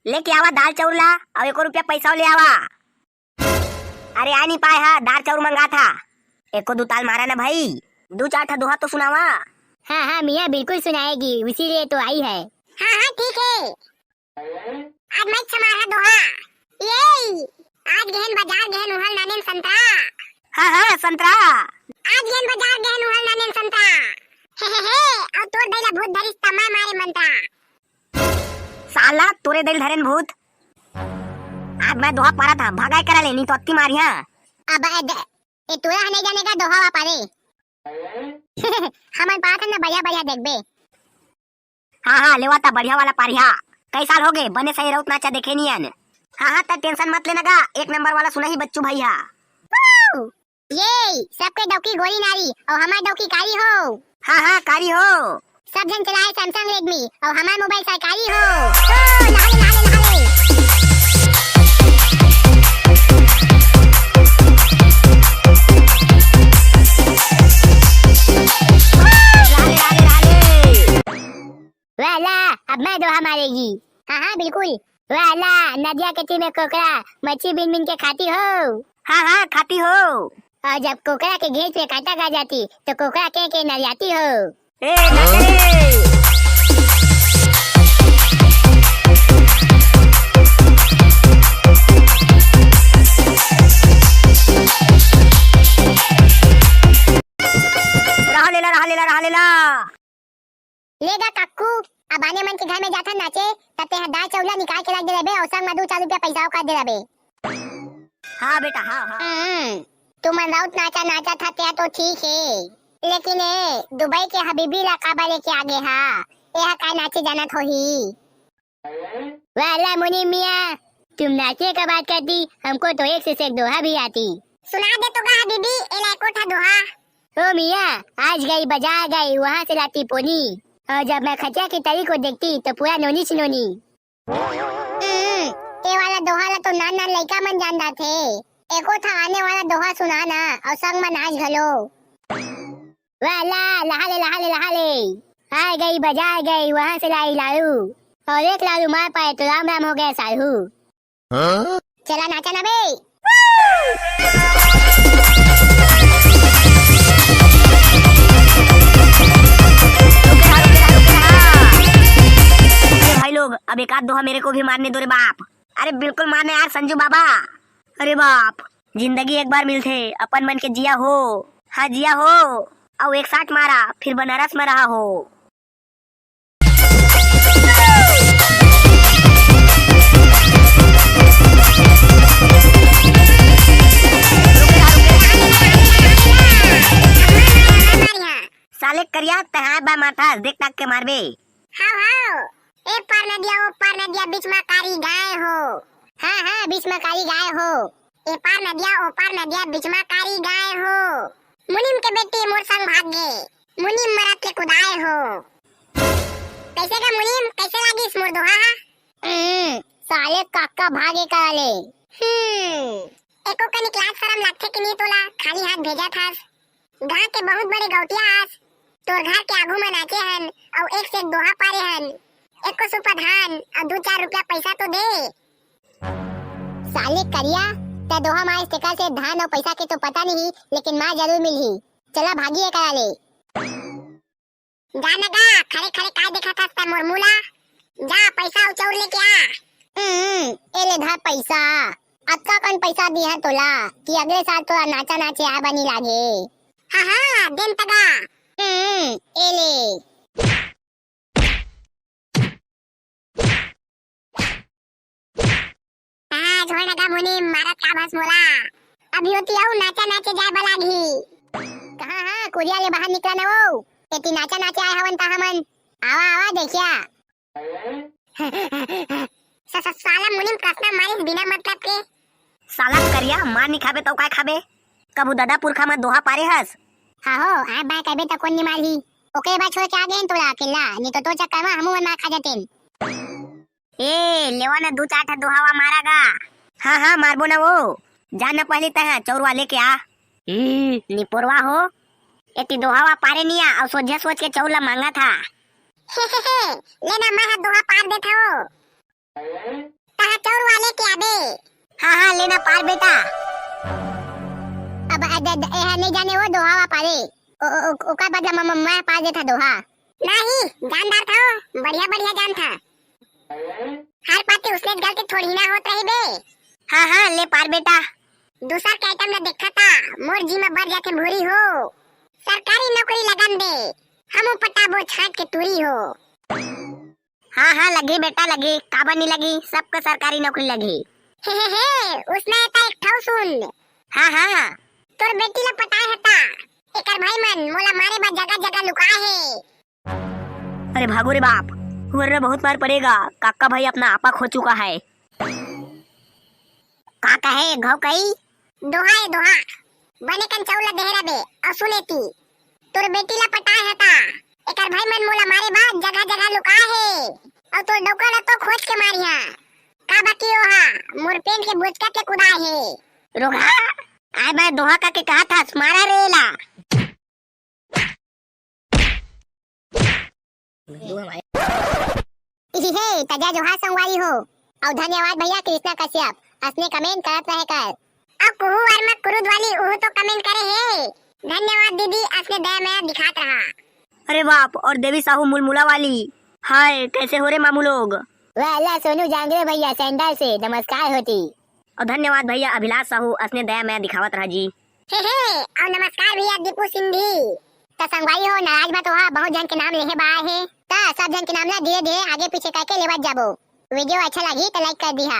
लेके आवा दाल चाउर ला और 1 रुपया पैसा ले आवा। अरे आ नहीं पाए हा, दाल चाउर मंगा था। एको दो ताल मारा ना भाई, 2-4 ठा दोहा तो सुनावा। हाँ हाँ मियाँ बिल्कुल सुनाएगी, इसीलिए तो आई है। हाँ हाँ ठीक है। आज मैं समारा दोहा ये आज गहन बाजार गहन उहल नानेन संतरा। हाँ हाँ संतरा। आज गहन बाजार गहन उहल नानेन संतरा। हे और तोर दैला भूत धरिस तमा मारे मंत्रा। साला तोरे दिल धरेन भूत। आज मैं दोहा पारा था, भगाई करा ले नहीं तो अत्ती मारिया। अब ए तोरा नहीं जाने का दोहा वा पारे। हमन पारा था ना बढ़िया बढ़िया देखबे। हाँ हाँ लेवा ता बढ़िया वाला पारिया। कई साल हो गए बने सही रउत नाचा देखे नहीं आन। हाँ हाँ तब टेंशन मत लेना गा, 1 नंबर वाला सुना ही बच्चू भैया। ये सबके डौकी गोरी नारी और हमार डौकी कारी हो। हाँ हाँ कारी हो। सब जन चलाए सैमसंग रेडमी और हमार मोबाइल सरकारी हो। ओ लाले लाले लाले। वाला अब मैं दोहा मारेगी। हाँ हाँ बिल्कुल। वाला नदिया कच्ची में कोकरा मच्छी बिन बिन के खाती हो। हाँ हाँ खाती हो। और जब कोकरा के घेच पे कांटा गा जाती तो कोकरा के न जाती हो। ए नकरे। रहा लेला। लेगा काकू अब आने मन के घर में जाकर नाचे तते है दाल चावला निकाल के रख दे बे और संग में 2-4 रुपया पैसा का दे बे। हाँ बेटा हाँ हाँ। तुम राउत नाचा नाचा था त्या तो ठीक है, लेकिन दुबई के हबीबी ला काबा लेके आगे हा यह का नाचे जाना थो ही। वाला मुनी मियाँ तुम नाचे का बात करती, हमको तो एक से एक दोहा भी आती। सुना दे तो गा हबीबी एला एको ठा दोहा। ओ मियाँ आज गई बाजार गई वहाँ से लाती पोनी, और जब मैं खचा की तरी को देखती तो पूरा नोनी सिनोनी। ये वाला दोहा ला तो नान नान लड़का मन जानता थे। एको था आने वाला दोहा सुनाना और संग में नाच घलो। वाला लहाले लहाले लहाले आ गई बाजार गई वहाँ से लाई लालू, और एक लालू मार पाए तो राम राम हो गया साहू। चला नाचा ना बे। भाई लोग अब एक आध दोहा मेरे को भी मारने दो रे बाप। अरे बिल्कुल मारने यार संजू बाबा। अरे बाप जिंदगी एक बार मिलते अपन मन के जिया हो। हाँ जिया हो और 1 साट मारा फिर बनारस में रहा हो। साले करिया तहां बा माथा देख ताक के मारबे। हां एक पार नदिया बीच में कारी गाय हो। हाँ बीच में कारी गाय हो। ए पार नदिया ओ पार नदिया बीच में कारी गाय हो। मुनिम के बेटी मोर संग भाग गए मुनिम मरत के कुदाए हो। कैसे का मुनिम कैसे लागी मोर दोहा। साले काका भागे काले। एको कनी क्लास शर्म लगथे कि नहीं तोला खाली हाथ भेजा था। गांव के बहुत बड़े गौटिया आस तोर घर के आगू में नाचे हन और एक से एक दोहा पारे हन। एको सुपा धान और 2-4 रुपया पैसा तो दे। साले करिया ते दोहा मार स्टिकर से धान और पैसा के तो पता नहीं, लेकिन माँ जरूर मिली। चला भागिए करा ले। जाना गा खरे खरे काय देखा था मोर मुला। जा पैसा उचौर लेके आ। एले धर पैसा। अक्का कौन पैसा दिया तोला कि अगले साल तोला नाचा नाचे आ बनी लागे। हाँ दिन तगा। एले छोड़ना का मुनि मारत का बस मोला। अभी होती आऊ नाचा नाचे जाए बलागी। कहाँ कुरिया ले बाहर निकला ना वो एती नाचा नाचे आए हवन ता हमन। आवा देखिया। साला मुनि प्रश्न मारिस बिना मतलब के। साला करिया मार नहीं खाबे तो काय खाबे। कबू दादा पुरखा में दोहा पारे हस। हाँ हो आ बाय कहबे तो कोन नहीं मारही। ओके बा छोड़ के आ गए तोला अकेला, नहीं तो चक्कर में हमू मार खा जातेन। ए लेवा ना 2-4 ठा दोहावा मारागा। हाँ मारबो ना वो। जाना पहले तह चौरवा लेके आ। निपुरवा हो एती दोहावा पारे निया और सोच के चौला मांगा था। लेना मैं दोहा पार देता हो। तहा चौर वाले के आबे। हाँ हाँ लेना पार बेटा। अब नहीं जाने वो दोहा पारे ओका बदला मैं पा देता दोहा। नहीं जानदार था वो, बढ़िया बढ़िया जान था। हर पाते उसने गलती थोड़ी ना होत रही बे। हाँ हाँ ले पार बेटा। दूसरा के आइटम ने देखा था मोर जी में बढ़ जाके भूरी हो। सरकारी नौकरी लगन दे, हमू पटाबो छाट के तुरी हो। हाँ हाँ लगी बेटा लगी, काबर नहीं लगी, सबको सरकारी नौकरी लगी। हे उसने था एक ठाव सुन। हाँ हाँ तोर बेटी ला पटाए हता, एकर भाई मन मोला मारे बा जगह जगह लुकाए है। अरे भागो रे बाप, वरना बहुत मार पड़ेगा। काका भाई अपना आपा खो चुका है। काका है घाव कई दोहा है दोहा, बने कन चौला देहरा बे असुलेती। तोर बेटी ला पटाए हता, एकर भाई मन मोला मारे बा जगह जगह लुकाए है। और तोर डोका ला तो खोज के मारिया। का बाकी हो हा, मोर पेन के बुचका के कुदाए है। रोगा आय मैं दोहा का के कहा था मारा रेला। इसी है तजा जोहा संगवारी हो। और धन्यवाद भैया कृष्णा कश्यप, असने कमेंट करत रहे कर। अब कुहू वर्मा कुरुद वाली उहू तो कमेंट करे है। धन्यवाद दीदी, असने दया मैं दिखात रहा। अरे बाप, और देवी साहू मुलमुला वाली। हाय कैसे हो रे मामू लोग। वाला सोनू जांगरे भैया सैंडल से नमस्कार होती। और धन्यवाद भैया अभिलाष साहू, असने दया मैं दिखावत रहा जी। और नमस्कार भैया दीपू सिंधी। ता संगवारी हो नाराज मत हो, बहुत जन के नाम लेहे बाए है। ता सब जन के नाम ला धीरे धीरे आगे पीछे करके लेवत जाबो। वीडियो अच्छा लगी तो लाइक कर दिहा।